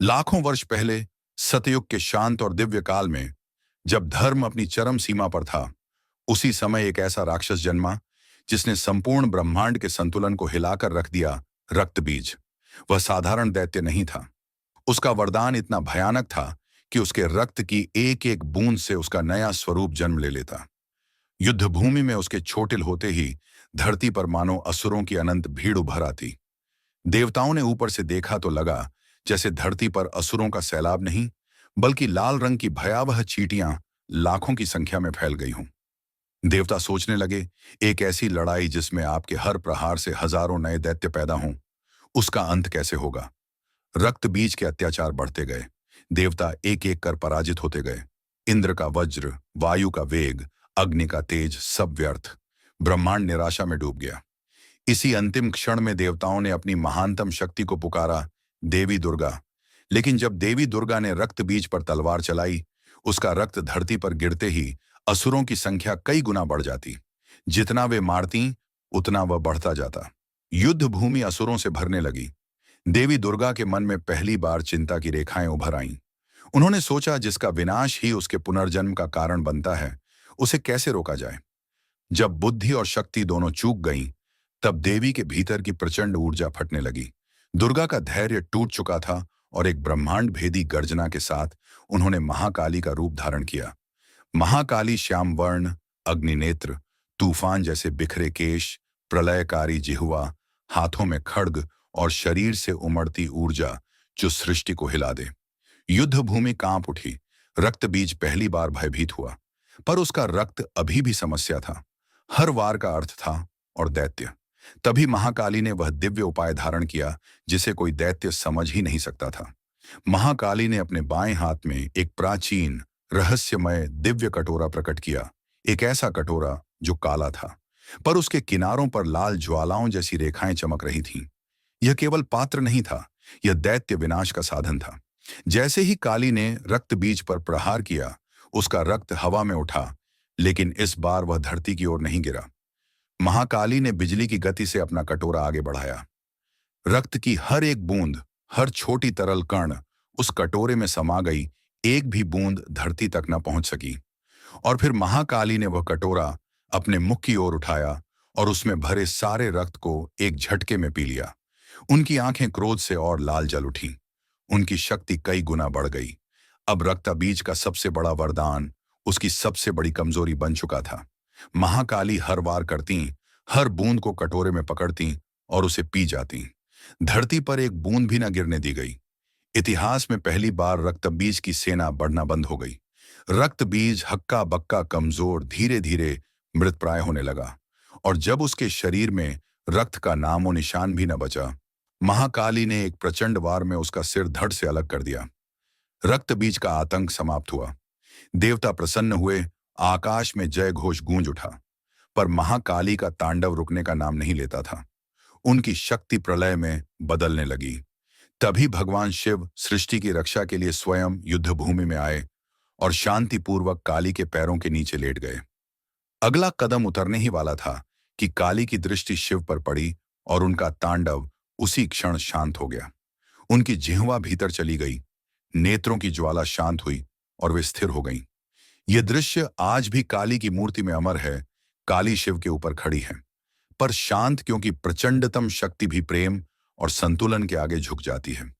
लाखों वर्ष पहले सतयुग के शांत और दिव्य काल में जब धर्म अपनी चरम सीमा पर था, उसी समय एक ऐसा राक्षस जन्मा जिसने संपूर्ण ब्रह्मांड के संतुलन को हिलाकर रख दिया। रक्त बीज। वह साधारण दैत्य नहीं था। उसका वरदान इतना भयानक था कि उसके रक्त की एक एक बूंद से उसका नया स्वरूप जन्म ले लेता। युद्ध भूमि में उसके छोटिल होते ही धरती पर मानो असुरों की अनंत भीड़ उभर आती। देवताओं ने ऊपर से देखा तो लगा जैसे धरती पर असुरों का सैलाब नहीं, बल्कि लाल रंग की भयावह चींटियां लाखों की संख्या में फैल गई हों। देवता सोचने लगे, एक ऐसी लड़ाई जिसमें आपके हर प्रहार से हजारों नए दैत्य पैदा हों, उसका अंत कैसे होगा। रक्त बीज के अत्याचार बढ़ते गए। देवता एक एक कर पराजित होते गए। इंद्र का वज्र, वायु का वेग, अग्नि का तेज, सब व्यर्थ। ब्रह्मांड निराशा में डूब गया। इसी अंतिम क्षण में देवताओं ने अपनी महानतम शक्ति को पुकारा, देवी दुर्गा। लेकिन जब देवी दुर्गा ने रक्त बीज पर तलवार चलाई, उसका रक्त धरती पर गिरते ही असुरों की संख्या कई गुना बढ़ जाती। जितना वे मारती, उतना वह बढ़ता जाता। युद्ध भूमि असुरों से भरने लगी। देवी दुर्गा के मन में पहली बार चिंता की रेखाएं उभर आईं। उन्होंने सोचा, जिसका विनाश ही उसके पुनर्जन्म का कारण बनता है, उसे कैसे रोका जाए। जब बुद्धि और शक्ति दोनों चूक गईं, तब देवी के भीतर की प्रचंड ऊर्जा फटने लगी। दुर्गा का धैर्य टूट चुका था और एक ब्रह्मांड भेदी गर्जना के साथ उन्होंने महाकाली का रूप धारण किया। महाकाली श्याम वर्ण, अग्निनेत्र, तूफान जैसे बिखरे केश, प्रलयकारी जिह्वा, हाथों में खड्ग और शरीर से उमड़ती ऊर्जा जो सृष्टि को हिला दे। युद्ध भूमि कांप उठी। रक्त बीज पहली बार भयभीत हुआ, पर उसका रक्त अभी भी समस्या था। हर वार का अर्थ था और दैत्य। तभी महाकाली ने वह दिव्य उपाय धारण किया जिसे कोई दैत्य समझ ही नहीं सकता था। महाकाली ने अपने बाएं हाथ में एक प्राचीन रहस्यमय दिव्य कटोरा प्रकट किया। एक ऐसा कटोरा जो काला था, पर उसके किनारों पर लाल ज्वालाओं जैसी रेखाएं चमक रही थीं। यह केवल पात्र नहीं था, यह दैत्य विनाश का साधन था। जैसे ही काली ने रक्त बीज पर प्रहार किया, उसका रक्त हवा में उठा, लेकिन इस बार वह धरती की ओर नहीं गिरा। महाकाली ने बिजली की गति से अपना कटोरा आगे बढ़ाया। रक्त की हर एक बूंद, हर छोटी तरल कण उस कटोरे में समा गई। एक भी बूंद धरती तक न पहुंच सकी। और फिर महाकाली ने वह कटोरा अपने मुख की ओर उठाया और उसमें भरे सारे रक्त को एक झटके में पी लिया। उनकी आंखें क्रोध से और लाल जल उठीं। उनकी शक्ति कई गुना बढ़ गई। अब रक्तबीज का सबसे बड़ा वरदान उसकी सबसे बड़ी कमजोरी बन चुका था। महाकाली हर वार करती, हर बूंद को कटोरे में पकड़ती और उसे पी जाती। धरती पर एक बूंद भी न गिरने दी गई। इतिहास में पहली बार रक्तबीज की सेना बढ़ना बंद हो गई। रक्तबीज हक्का बक्का कमजोर धीरे धीरे मृतप्राय होने लगा, और जब उसके शरीर में रक्त का नामो निशान भी न बचा, महाकाली ने एक प्रचंड वार में उसका सिर धड़ से अलग कर दिया। रक्त बीज का आतंक समाप्त हुआ। देवता प्रसन्न हुए। आकाश में जय घोष गूंज उठा। पर महाकाली का तांडव रुकने का नाम नहीं लेता था। उनकी शक्ति प्रलय में बदलने लगी। तभी भगवान शिव सृष्टि की रक्षा के लिए स्वयं युद्ध भूमि में आए और शांतिपूर्वक काली के पैरों के नीचे लेट गए। अगला कदम उतरने ही वाला था कि काली की दृष्टि शिव पर पड़ी और उनका तांडव उसी क्षण शांत हो गया। उनकी जिह्वा भीतर चली गई, नेत्रों की ज्वाला शांत हुई और वे स्थिर हो गईं। यह दृश्य आज भी काली की मूर्ति में अमर है। काली शिव के ऊपर खड़ी है, पर शांत, क्योंकि प्रचंडतम शक्ति भी प्रेम और संतुलन के आगे झुक जाती है।